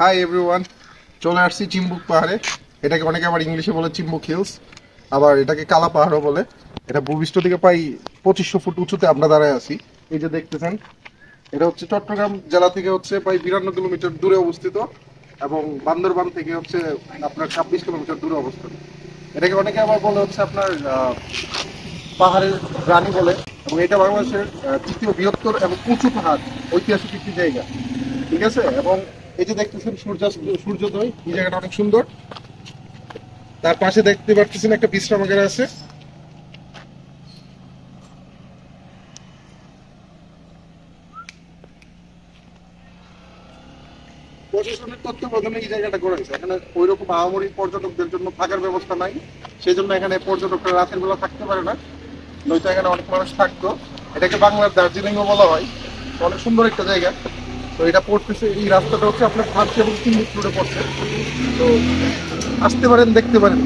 Hi everyone, চলে আসছি চিম্বুক পাহাড়ে। এটাকে অনেকে আবার ইংলিশে বলে চিম্বুক হিলস, আবার এটাকে কালা পাহাড়ও বলে। এটা ভূপৃষ্ঠ থেকে প্রায় 2500 ফুট উঁচুতে আমরা দাঁড়ায় আছি। এই যে দেখতেছেন, এটা হচ্ছে চট্টগ্রাম জেলা থেকে হচ্ছে প্রায় 52 কিলোমিটার দূরে অবস্থিত, এবং বান্দরবান থেকে হচ্ছে আপনার 26 কিলোমিটার দূরে অবস্থিত। এটাকে অনেকে আবার বলে হচ্ছে আপনার পাহাড়ের রানী বলে, এবং এটা বাংলাদেশের তৃতীয় বৃহত্তর এবং উঁচু পাহাড়, ঐতিহাসিক একটি জায়গা। ঠিক আছে, এবং এই যে দেখতেছেন সূর্যোদয়, এই জায়গাটা অনেক সুন্দর। তার পাশে দেখতে পাচ্ছেন একটা বিশ্রামাগার আছে। প্রশাসনের তত্ত্বাবধানে এই জায়গাটা করা হয়েছে। এখানে ওইরকম আহামরি পর্যটকদের জন্য থাকার ব্যবস্থা নাই, সেই জন্য এখানে পর্যটকরা রাতের বেলা থাকতে পারে না, নয়তো এখানে অনেক মানুষ থাকতো। এটাকে বাংলার দার্জিলিংও বলা হয়। তো অনেক সুন্দর একটা জায়গা। তো এটা পড়তেছে, এই রাস্তাটা হচ্ছে আপনার 5 এবং 3 রোডে পড়ছে। তো আসতে পারেন, দেখতে পারেন।